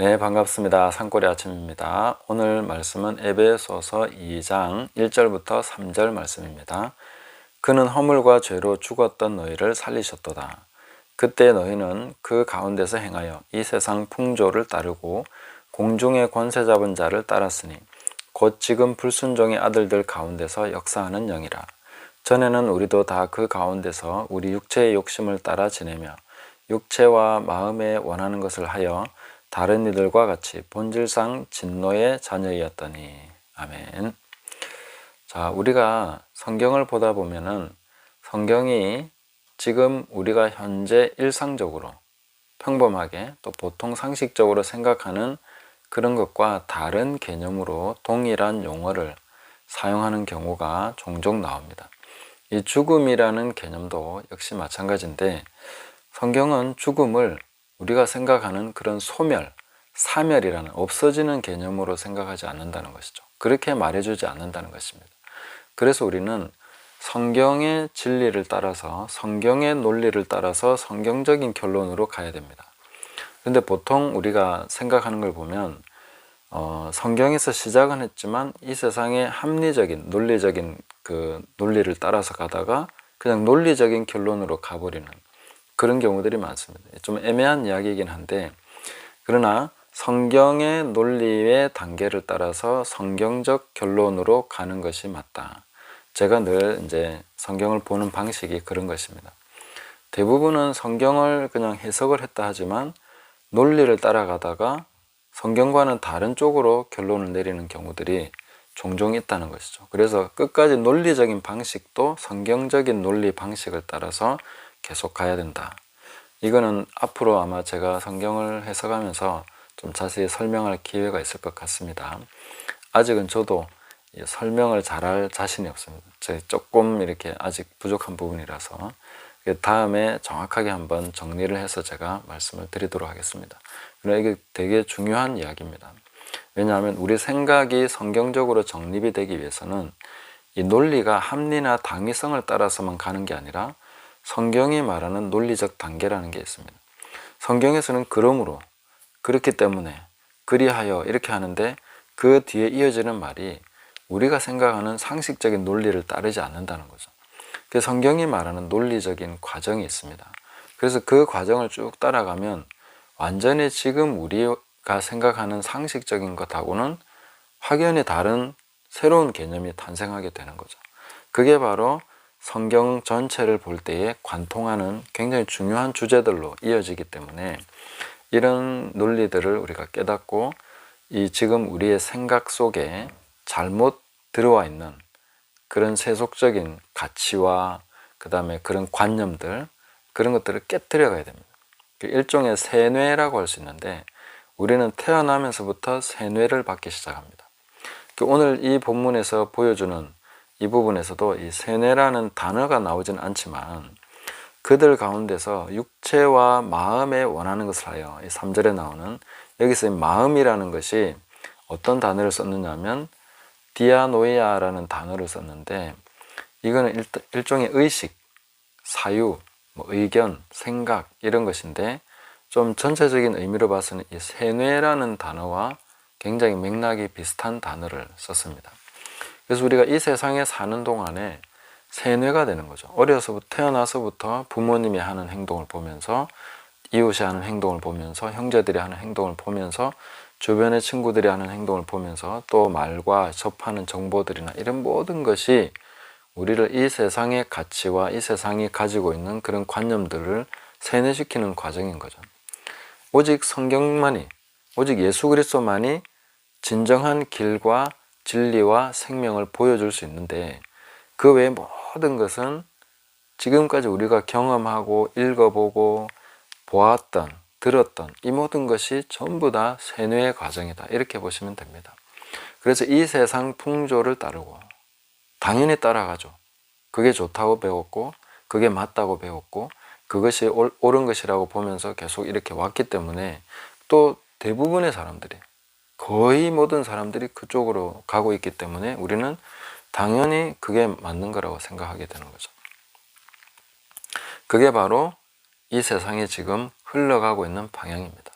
네, 반갑습니다. 산골의 아침입니다. 오늘 말씀은 에베소서 2장 1절부터 3절 말씀입니다. 그는 허물과 죄로 죽었던 너희를 살리셨도다. 그때 너희는 그 가운데서 행하여 이 세상 풍조를 따르고 공중의 권세 잡은 자를 따랐으니 곧 지금 불순종의 아들들 가운데서 역사하는 영이라. 전에는 우리도 다 그 가운데서 우리 육체의 욕심을 따라 지내며 육체와 마음에 원하는 것을 하여 다른 이들과 같이 본질상 진노의 자녀이었더니. 아멘. 자, 우리가 성경을 보다 보면은 성경이 지금 우리가 현재 일상적으로 평범하게 또 보통 상식적으로 생각하는 그런 것과 다른 개념으로 동일한 용어를 사용하는 경우가 종종 나옵니다. 이 죽음이라는 개념도 역시 마찬가지인데 성경은 죽음을 우리가 생각하는 그런 소멸, 사멸이라는 없어지는 개념으로 생각하지 않는다는 것이죠. 그렇게 말해주지 않는다는 것입니다. 그래서 우리는 성경의 진리를 따라서 성경의 논리를 따라서 성경적인 결론으로 가야 됩니다. 그런데 보통 우리가 생각하는 걸 보면 성경에서 시작은 했지만 이 세상의 합리적인 논리적인 그 논리를 따라서 가다가 그냥 논리적인 결론으로 가버리는 그런 경우들이 많습니다. 좀 애매한 이야기이긴 한데 그러나 성경의 논리의 단계를 따라서 성경적 결론으로 가는 것이 맞다. 제가 늘 이제 성경을 보는 방식이 그런 것입니다. 대부분은 성경을 그냥 해석을 했다 하지만 논리를 따라가다가 성경과는 다른 쪽으로 결론을 내리는 경우들이 종종 있다는 것이죠. 그래서 끝까지 논리적인 방식도 성경적인 논리 방식을 따라서 계속 가야 된다. 이거는 앞으로 아마 제가 성경을 해석하면서 좀 자세히 설명할 기회가 있을 것 같습니다. 아직은 저도 설명을 잘할 자신이 없습니다. 제가 조금 이렇게 아직 부족한 부분이라서 다음에 정확하게 한번 정리를 해서 제가 말씀을 드리도록 하겠습니다. 그러나 이게 되게 중요한 이야기입니다. 왜냐하면 우리 생각이 성경적으로 정립이 되기 위해서는 이 논리가 합리나 당위성을 따라서만 가는 게 아니라 성경이 말하는 논리적 단계라는 게 있습니다. 성경에서는 그러므로, 그렇기 때문에, 그리하여 이렇게 하는데 그 뒤에 이어지는 말이 우리가 생각하는 상식적인 논리를 따르지 않는다는 거죠. 그래서 성경이 말하는 논리적인 과정이 있습니다. 그래서 그 과정을 쭉 따라가면 완전히 지금 우리가 생각하는 상식적인 것하고는 확연히 다른 새로운 개념이 탄생하게 되는 거죠. 그게 바로 성경 전체를 볼 때에 관통하는 굉장히 중요한 주제들로 이어지기 때문에 이런 논리들을 우리가 깨닫고 이 지금 우리의 생각 속에 잘못 들어와 있는 그런 세속적인 가치와 그 다음에 그런 관념들 그런 것들을 깨뜨려 가야 됩니다. 일종의 세뇌라고 할 수 있는데 우리는 태어나면서부터 세뇌를 받기 시작합니다. 오늘 이 본문에서 보여주는 이 부분에서도 이 세뇌라는 단어가 나오진 않지만 그들 가운데서 육체와 마음에 원하는 것을 하여 이 3절에 나오는 여기서 이 마음이라는 것이 어떤 단어를 썼느냐 하면 디아노이아라는 단어를 썼는데 이거는 일종의 의식, 사유, 의견, 생각 이런 것인데 좀 전체적인 의미로 봐서는 이 세뇌라는 단어와 굉장히 맥락이 비슷한 단어를 썼습니다. 그래서 우리가 이 세상에 사는 동안에 세뇌가 되는 거죠. 어려서부터 태어나서부터 부모님이 하는 행동을 보면서 이웃이 하는 행동을 보면서 형제들이 하는 행동을 보면서 주변의 친구들이 하는 행동을 보면서 또 말과 접하는 정보들이나 이런 모든 것이 우리를 이 세상의 가치와 이 세상이 가지고 있는 그런 관념들을 세뇌시키는 과정인 거죠. 오직 성경만이, 오직 예수 그리스도만이 진정한 길과 진리와 생명을 보여줄 수 있는데 그 외의 모든 것은 지금까지 우리가 경험하고 읽어보고 보았던, 들었던 이 모든 것이 전부 다 세뇌의 과정이다. 이렇게 보시면 됩니다. 그래서 이 세상 풍조를 따르고 당연히 따라가죠. 그게 좋다고 배웠고 그게 맞다고 배웠고 그것이 옳은 것이라고 보면서 계속 이렇게 왔기 때문에 또 대부분의 사람들이 거의 모든 사람들이 그쪽으로 가고 있기 때문에 우리는 당연히 그게 맞는 거라고 생각하게 되는 거죠. 그게 바로 이 세상에 지금 흘러가고 있는 방향입니다.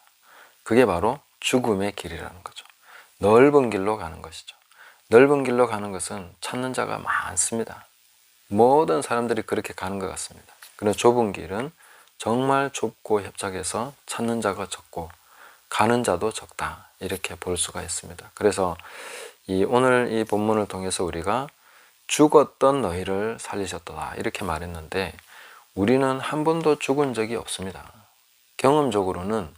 그게 바로 죽음의 길이라는 거죠. 넓은 길로 가는 것이죠. 넓은 길로 가는 것은 찾는 자가 많습니다. 모든 사람들이 그렇게 가는 것 같습니다. 그런데 좁은 길은 정말 좁고 협착해서 찾는 자가 적고 가는 자도 적다, 이렇게 볼 수가 있습니다. 그래서 오늘 이 본문을 통해서 우리가 죽었던 너희를 살리셨도다 이렇게 말했는데, 우리는 한 번도 죽은 적이 없습니다. 경험적으로는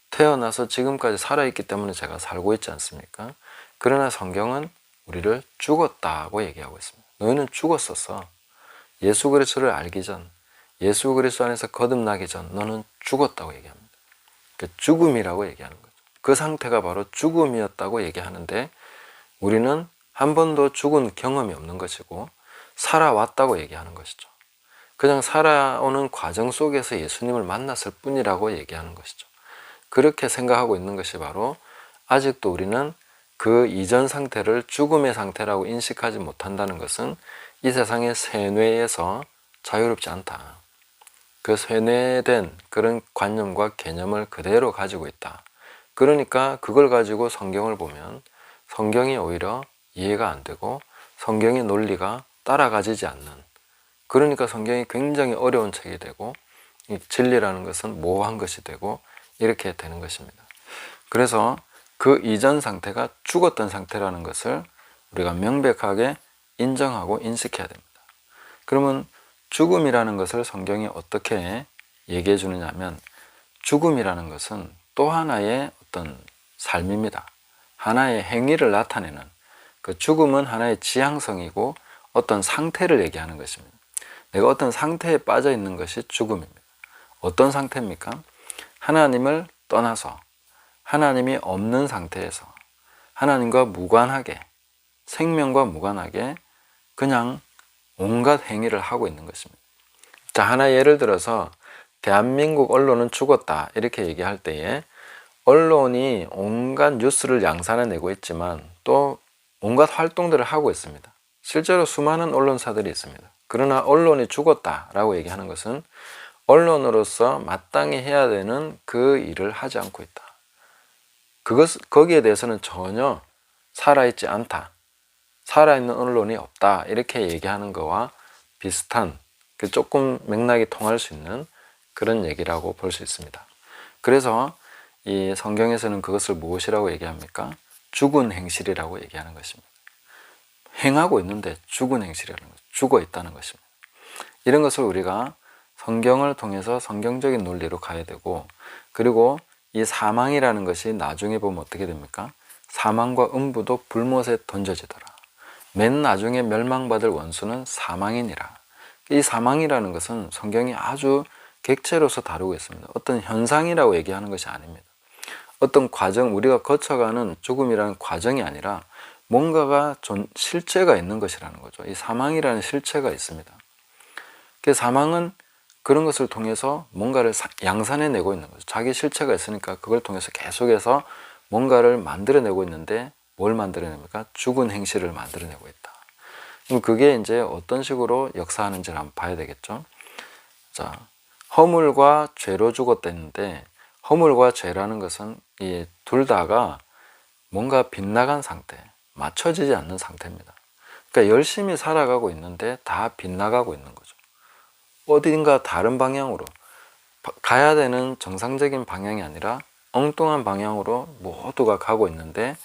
태어나서 지금까지 살아있기 때문에 제가 살고 있지 않습니까? 그러나 성경은 우리를 죽었다고 얘기하고 있습니다. 너희는 죽었었어. 예수 그리스도를 알기 전, 예수 그리스도 안에서 거듭나기 전 너는 죽었다고 얘기합니다. 그 죽음이라고 얘기하는 거죠. 그 상태가 바로 죽음이었다고 얘기하는데, 우리는 한 번도 죽은 경험이 없는 것이고 살아왔다고 얘기하는 것이죠. 그냥 살아오는 과정 속에서 예수님을 만났을 뿐이라고 얘기하는 것이죠. 그렇게 생각하고 있는 것이 바로 아직도 우리는 그 이전 상태를 죽음의 상태라고 인식하지 못한다는 것은 이 세상의 세뇌에서 자유롭지 않다. 그 세뇌된 그런 관념과 개념을 그대로 가지고 있다. 그러니까 그걸 가지고 성경을 보면 성경이 오히려 이해가 안 되고 성경의 논리가 따라가지지 않는, 그러니까 성경이 굉장히 어려운 책이 되고 이 진리라는 것은 모호한 것이 되고 이렇게 되는 것입니다. 그래서 그 이전 상태가 죽었던 상태라는 것을 우리가 명백하게 인정하고 인식해야 됩니다. 그러면 죽음이라는 것을 성경이 어떻게 얘기해 주느냐 하면, 죽음이라는 것은 또 하나의 어떤 삶입니다. 하나의 행위를 나타내는, 그 죽음은 하나의 지향성이고 어떤 상태를 얘기하는 것입니다. 내가 어떤 상태에 빠져 있는 것이 죽음입니다. 어떤 상태입니까? 하나님을 떠나서 하나님이 없는 상태에서 하나님과 무관하게, 생명과 무관하게 그냥 온갖 행위를 하고 있는 것입니다. 자, 하나 예를 들어서 대한민국 언론은 죽었다 이렇게 얘기할 때에 언론이 온갖 뉴스를 양산해내고 있지만 또 온갖 활동들을 하고 있습니다. 실제로 수많은 언론사들이 있습니다. 그러나 언론이 죽었다라고 얘기하는 것은 언론으로서 마땅히 해야 되는 그 일을 하지 않고 있다. 거기에 대해서는 전혀 살아있지 않다. 살아있는 언론이 없다. 이렇게 얘기하는 거와 비슷한, 조금 맥락이 통할 수 있는 그런 얘기라고 볼 수 있습니다. 그래서 이 성경에서는 그것을 무엇이라고 얘기합니까? 죽은 행실이라고 얘기하는 것입니다. 행하고 있는데 죽은 행실이라는 것, 죽어 있다는 것입니다. 이런 것을 우리가 성경을 통해서 성경적인 논리로 가야 되고, 그리고 이 사망이라는 것이 나중에 보면 어떻게 됩니까? 사망과 음부도 불못에 던져지더라. 맨 나중에 멸망받을 원수는 사망이니라. 이 사망이라는 것은 성경이 아주 객체로서 다루고 있습니다. 어떤 현상이라고 얘기하는 것이 아닙니다. 어떤 과정, 우리가 거쳐가는 죽음이라는 과정이 아니라 뭔가가 실체가 있는 것이라는 거죠. 이 사망이라는 실체가 있습니다. 그 사망은 그런 것을 통해서 뭔가를 양산해내고 있는 거죠. 자기 실체가 있으니까 그걸 통해서 계속해서 뭔가를 만들어내고 있는데, 뭘 만들어냅니까? 죽은 행실을 만들어내고 있다. 그럼 그게 이제 어떤 식으로 역사하는지를 한번 봐야 되겠죠. 자, 허물과 죄로 죽었다 했는데, 허물과 죄라는 것은 이 둘 다가 뭔가 빗나간 상태, 맞춰지지 않는 상태입니다. 그러니까 열심히 살아가고 있는데 다 빗나가고 있는 거죠. 어딘가 다른 방향으로 가야 되는 정상적인 방향이 아니라 엉뚱한 방향으로 모두가 가고 있는데,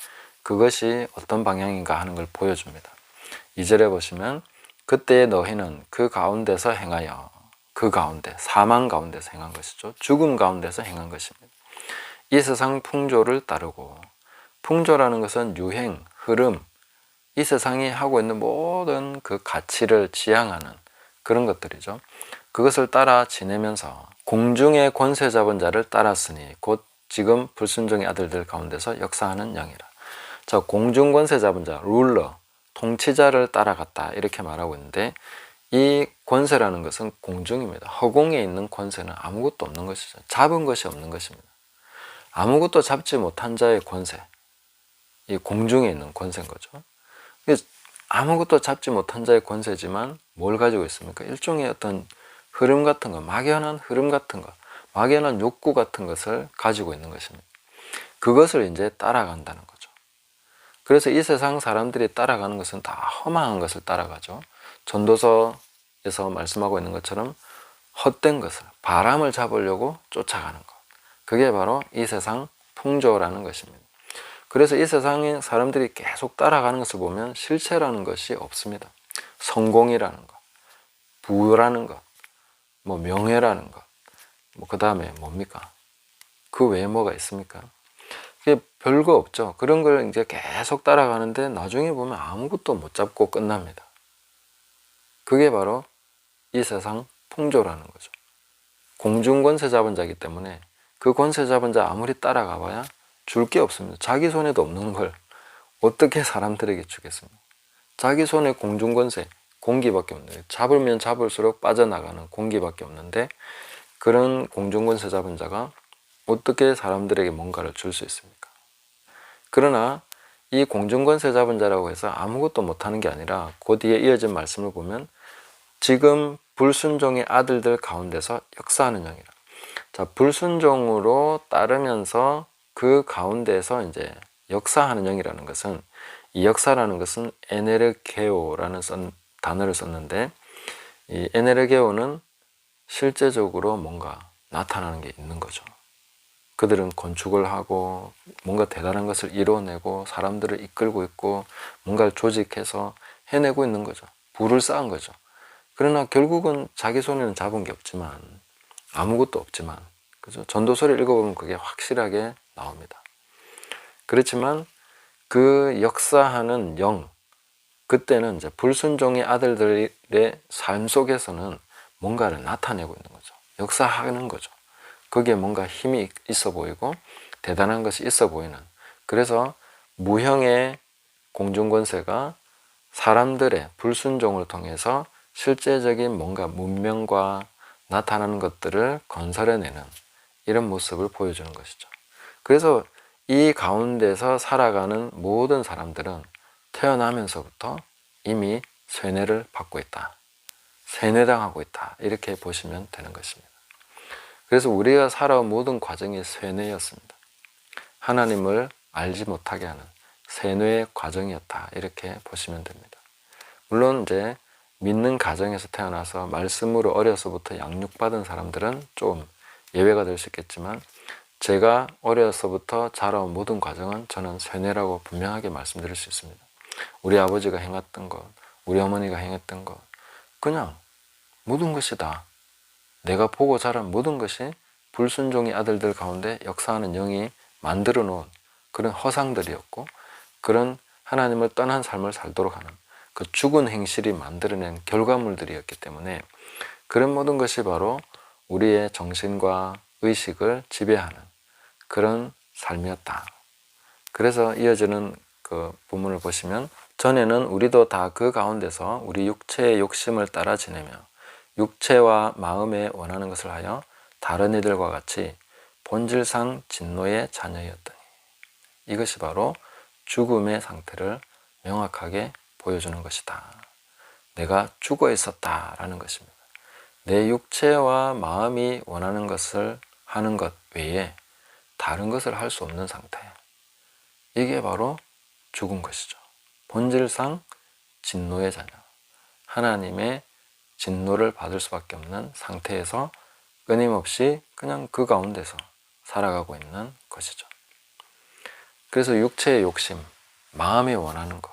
그것이 어떤 방향인가 하는 걸 보여줍니다. 2절에 보시면 그때의 너희는 그 가운데서 행하여, 그 가운데, 사망 가운데서 행한 것이죠. 죽음 가운데서 행한 것입니다. 이 세상 풍조를 따르고, 풍조라는 것은 유행, 흐름, 이 세상이 하고 있는 모든 그 가치를 지향하는 그런 것들이죠. 그것을 따라 지내면서 공중의 권세 잡은 자를 따랐으니 곧 지금 불순종의 아들들 가운데서 역사하는 영이라. 자, 공중 권세 잡은 자, 룰러, 통치자를 따라갔다 이렇게 말하고 있는데, 이 권세라는 것은 공중입니다. 허공에 있는 권세는 아무것도 없는 것이죠. 잡은 것이 없는 것입니다. 아무것도 잡지 못한 자의 권세, 이 공중에 있는 권세인 거죠. 아무것도 잡지 못한 자의 권세지만 뭘 가지고 있습니까? 일종의 어떤 흐름 같은 거, 막연한 흐름 같은 거, 막연한 욕구 같은 것을 가지고 있는 것입니다. 그것을 이제 따라간다는 거죠. 그래서 이 세상 사람들이 따라가는 것은 다 허망한 것을 따라가죠. 전도서에서 말씀하고 있는 것처럼 헛된 것을, 바람을 잡으려고 쫓아가는 것. 그게 바로 이 세상 풍조라는 것입니다. 그래서 이 세상에 사람들이 계속 따라가는 것을 보면 실체라는 것이 없습니다. 성공이라는 것, 부라는 것, 뭐 명예라는 것, 뭐 그 다음에 뭡니까? 그 외에 뭐가 있습니까? 그게 별거 없죠. 그런 걸 이제 계속 따라가는데 나중에 보면 아무것도 못 잡고 끝납니다. 그게 바로 이 세상 풍조라는 거죠. 공중권세 잡은 자이기 때문에 그 권세 잡은 자 아무리 따라가 봐야 줄 게 없습니다. 자기 손에도 없는 걸 어떻게 사람들에게 주겠습니까? 자기 손에 공중권세, 공기밖에 없는데, 잡으면 잡을수록 빠져나가는 공기밖에 없는데, 그런 공중권세 잡은 자가 어떻게 사람들에게 뭔가를 줄 수 있습니까? 그러나 이 공중권세 잡은 자라고 해서 아무것도 못하는 게 아니라 그 뒤에 이어진 말씀을 보면 지금 불순종의 아들들 가운데서 역사하는 영이라. 자, 불순종으로 따르면서 그 가운데서 이제 역사하는 영이라는 것은, 이 역사라는 것은 에네르게오라는 단어를 썼는데, 이 에네르게오는 실제적으로 뭔가 나타나는 게 있는 거죠. 그들은 건축을 하고 뭔가 대단한 것을 이뤄내고 사람들을 이끌고 있고 뭔가를 조직해서 해내고 있는 거죠. 부를 쌓은 거죠. 그러나 결국은 자기 손에는 잡은 게 없지만, 아무것도 없지만, 그죠? 전도서를 읽어보면 그게 확실하게 나옵니다. 그렇지만 그 역사하는 영, 그때는 이제 불순종의 아들들의 삶 속에서는 뭔가를 나타내고 있는 거죠. 역사하는 거죠. 거기에 뭔가 힘이 있어 보이고 대단한 것이 있어 보이는, 그래서 무형의 공중권세가 사람들의 불순종을 통해서 실제적인 뭔가 문명과 나타나는 것들을 건설해내는 이런 모습을 보여주는 것이죠. 그래서 이 가운데서 살아가는 모든 사람들은 태어나면서부터 이미 쇠뇌를 받고 있다, 세뇌당하고 있다, 이렇게 보시면 되는 것입니다. 그래서 우리가 살아온 모든 과정이 세뇌였습니다. 하나님을 알지 못하게 하는 세뇌의 과정이었다, 이렇게 보시면 됩니다. 물론 이제 믿는 가정에서 태어나서 말씀으로 어려서부터 양육받은 사람들은 좀 예외가 될 수 있겠지만, 제가 어려서부터 자라온 모든 과정은 저는 세뇌라고 분명하게 말씀드릴 수 있습니다. 우리 아버지가 행했던 것, 우리 어머니가 행했던 것, 그냥 모든 것이 다 내가 보고 자란 모든 것이 불순종의 아들들 가운데 역사하는 영이 만들어 놓은 그런 허상들이었고, 그런 하나님을 떠난 삶을 살도록 하는 그 죽은 행실이 만들어낸 결과물들이었기 때문에 그런 모든 것이 바로 우리의 정신과 의식을 지배하는 그런 삶이었다. 그래서 이어지는 그 부문을 보시면, 전에는 우리도 다 그 가운데서 우리 육체의 욕심을 따라 지내며 육체와 마음에 원하는 것을 하여 다른 이들과 같이 본질상 진노의 자녀였더니. 이것이 바로 죽음의 상태를 명확하게 보여주는 것이다. 내가 죽어 있었다라는 것입니다. 내 육체와 마음이 원하는 것을 하는 것 외에 다른 것을 할 수 없는 상태. 이게 바로 죽은 것이죠. 본질상 진노의 자녀, 하나님의 진노를 받을 수밖에 없는 상태에서 끊임없이 그냥 그 가운데서 살아가고 있는 것이죠. 그래서 육체의 욕심, 마음이 원하는 것,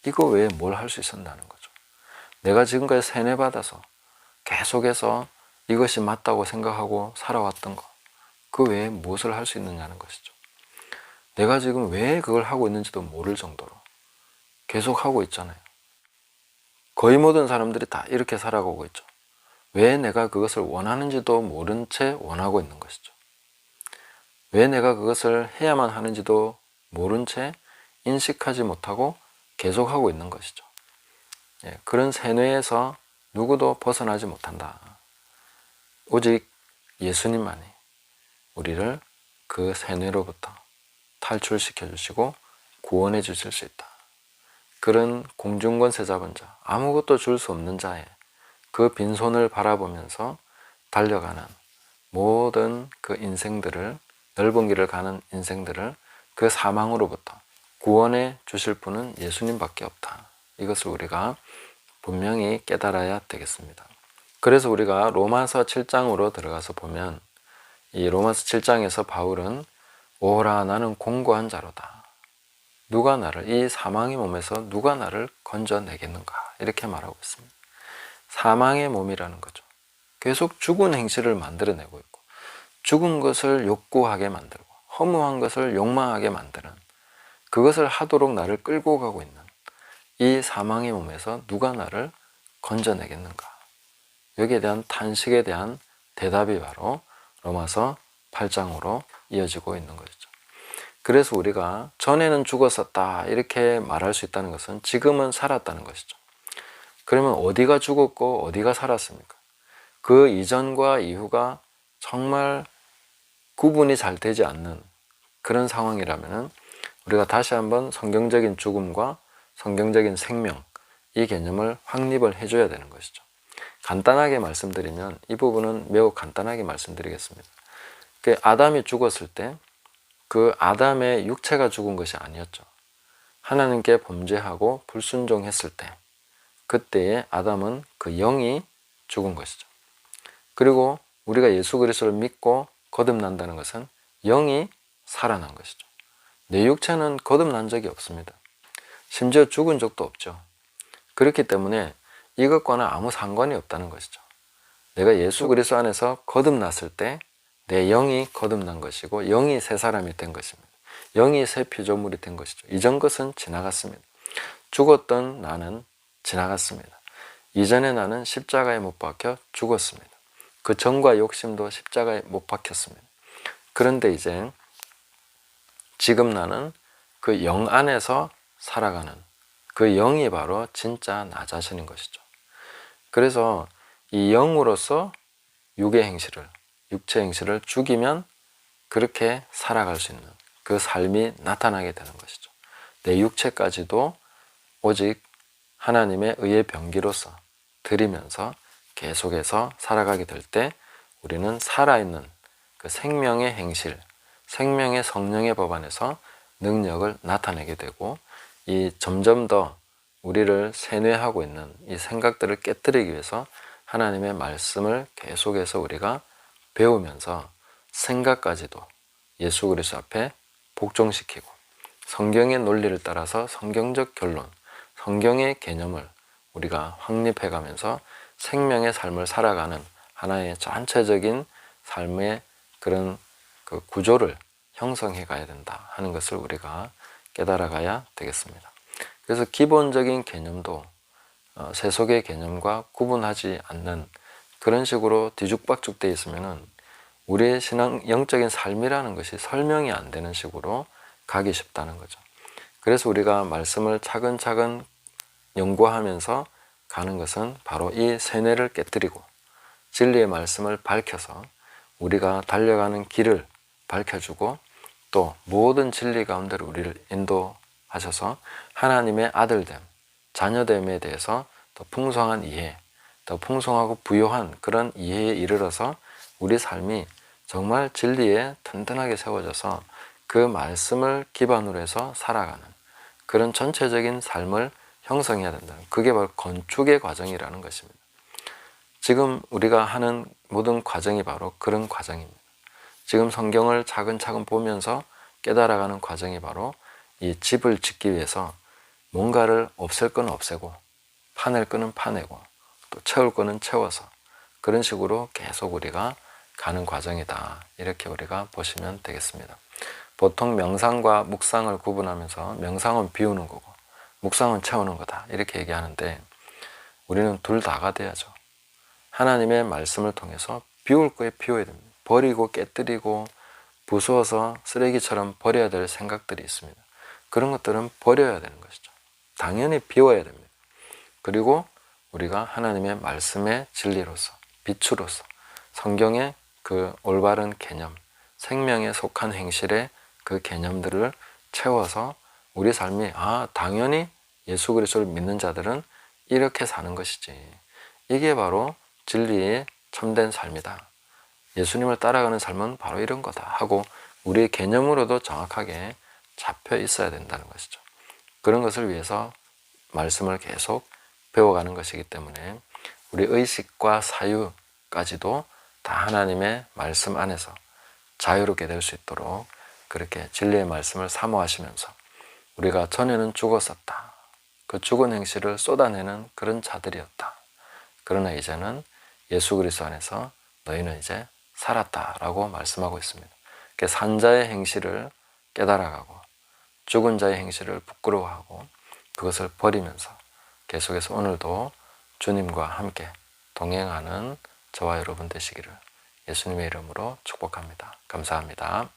이거 외에 뭘 할 수 있었다는 거죠. 내가 지금까지 세뇌받아서 계속해서 이것이 맞다고 생각하고 살아왔던 것, 그 외에 무엇을 할 수 있느냐는 것이죠. 내가 지금 왜 그걸 하고 있는지도 모를 정도로 계속 하고 있잖아요. 거의 모든 사람들이 다 이렇게 살아가고 있죠. 왜 내가 그것을 원하는지도 모른 채 원하고 있는 것이죠. 왜 내가 그것을 해야만 하는지도 모른 채 인식하지 못하고 계속하고 있는 것이죠. 그런 세뇌에서 누구도 벗어나지 못한다. 오직 예수님만이 우리를 그 세뇌로부터 탈출시켜 주시고 구원해 주실 수 있다. 그런 공중권세 잡은 자, 아무것도 줄 수 없는 자의 그 빈손을 바라보면서 달려가는 모든 그 인생들을, 넓은 길을 가는 인생들을 그 사망으로부터 구원해 주실 분은 예수님밖에 없다. 이것을 우리가 분명히 깨달아야 되겠습니다. 그래서 우리가 로마서 7장으로 들어가서 보면 이 로마서 7장에서 바울은 오라 나는 공고한 자로다. 누가 나를 이 사망의 몸에서 누가 나를 건져내겠는가 이렇게 말하고 있습니다. 사망의 몸이라는 거죠. 계속 죽은 행실을 만들어내고 있고 죽은 것을 욕구하게 만들고 허무한 것을 욕망하게 만드는 그것을 하도록 나를 끌고 가고 있는 이 사망의 몸에서 누가 나를 건져내겠는가. 여기에 대한 탄식에 대한 대답이 바로 로마서 8장으로 이어지고 있는 것이죠. 그래서 우리가 전에는 죽었었다 이렇게 말할 수 있다는 것은 지금은 살았다는 것이죠. 그러면 어디가 죽었고 어디가 살았습니까? 그 이전과 이후가 정말 구분이 잘 되지 않는 그런 상황이라면 우리가 다시 한번 성경적인 죽음과 성경적인 생명 이 개념을 확립을 해줘야 되는 것이죠. 간단하게 말씀드리면 이 부분은 매우 간단하게 말씀드리겠습니다. 그 아담이 죽었을 때 그 아담의 육체가 죽은 것이 아니었죠. 하나님께 범죄하고 불순종했을 때 그때의 아담은 그 영이 죽은 것이죠. 그리고 우리가 예수 그리스도를 믿고 거듭난다는 것은 영이 살아난 것이죠. 내 육체는 거듭난 적이 없습니다. 심지어 죽은 적도 없죠. 그렇기 때문에 이것과는 아무 상관이 없다는 것이죠. 내가 예수 그리스도 안에서 거듭났을 때 내 영이 거듭난 것이고 영이 새 사람이 된 것입니다. 영이 새 피조물이 된 것이죠. 이전 것은 지나갔습니다. 죽었던 나는 지나갔습니다. 이전의 나는 십자가에 못 박혀 죽었습니다. 그 정과 욕심도 십자가에 못 박혔습니다. 그런데 이제 지금 나는 그 영 안에서 살아가는 그 영이 바로 진짜 나 자신인 것이죠. 그래서 이 영으로서 육의 행실을, 육체 행실을 죽이면 그렇게 살아갈 수 있는 그 삶이 나타나게 되는 것이죠. 내 육체까지도 오직 하나님의 의의 병기로서 드리면서 계속해서 살아가게 될 때 우리는 살아있는 그 생명의 행실, 생명의 성령의 법 안에서 능력을 나타내게 되고 이 점점 더 우리를 세뇌하고 있는 이 생각들을 깨뜨리기 위해서 하나님의 말씀을 계속해서 우리가 배우면서 생각까지도 예수 그리스도 앞에 복종시키고 성경의 논리를 따라서 성경적 결론, 성경의 개념을 우리가 확립해가면서 생명의 삶을 살아가는 하나의 전체적인 삶의 그런 그 구조를 형성해 가야 된다 하는 것을 우리가 깨달아 가야 되겠습니다. 그래서 기본적인 개념도 세속의 개념과 구분하지 않는 그런 식으로 뒤죽박죽 되어 있으면은 우리의 신앙 영적인 삶이라는 것이 설명이 안 되는 식으로 가기 쉽다는 거죠. 그래서 우리가 말씀을 차근차근 연구하면서 가는 것은 바로 이 세뇌를 깨뜨리고 진리의 말씀을 밝혀서 우리가 달려가는 길을 밝혀주고 또 모든 진리 가운데로 우리를 인도하셔서 하나님의 아들됨, 자녀됨에 대해서 더 풍성한 이해, 더 풍성하고 부요한 그런 이해에 이르러서 우리 삶이 정말 진리에 튼튼하게 세워져서 그 말씀을 기반으로 해서 살아가는 그런 전체적인 삶을 형성해야 된다는, 그게 바로 건축의 과정이라는 것입니다. 지금 우리가 하는 모든 과정이 바로 그런 과정입니다. 지금 성경을 차근차근 보면서 깨달아가는 과정이 바로 이 집을 짓기 위해서 뭔가를 없앨 건 없애고 파낼 거는 파내고 또 채울 거는 채워서 그런 식으로 계속 우리가 가는 과정이다. 이렇게 우리가 보시면 되겠습니다. 보통 명상과 묵상을 구분하면서 명상은 비우는 거고 묵상은 채우는 거다. 이렇게 얘기하는데 우리는 둘 다가 돼야죠. 하나님의 말씀을 통해서 비울 거에 비워야 됩니다. 버리고 깨뜨리고 부수어서 쓰레기처럼 버려야 될 생각들이 있습니다. 그런 것들은 버려야 되는 것이죠. 당연히 비워야 됩니다. 그리고 우리가 하나님의 말씀의 진리로서 빛으로서 성경의 그 올바른 개념, 생명에 속한 행실의 그 개념들을 채워서 우리 삶이 당연히 예수 그리스도를 믿는 자들은 이렇게 사는 것이지. 이게 바로 진리의 참된 삶이다. 예수님을 따라가는 삶은 바로 이런 거다 하고 우리의 개념으로도 정확하게 잡혀 있어야 된다는 것이죠. 그런 것을 위해서 말씀을 계속 배워가는 것이기 때문에 우리 의식과 사유까지도 다 하나님의 말씀 안에서 자유롭게 될 수 있도록 그렇게 진리의 말씀을 사모하시면서 우리가 전에는 죽었었다. 그 죽은 행실을 쏟아내는 그런 자들이었다. 그러나 이제는 예수 그리스도 안에서 너희는 이제 살았다라고 말씀하고 있습니다. 산자의 행실을 깨달아가고 죽은 자의 행실을 부끄러워하고 그것을 버리면서 계속해서 오늘도 주님과 함께 동행하는 저와 여러분 되시기를 예수님의 이름으로 축복합니다. 감사합니다.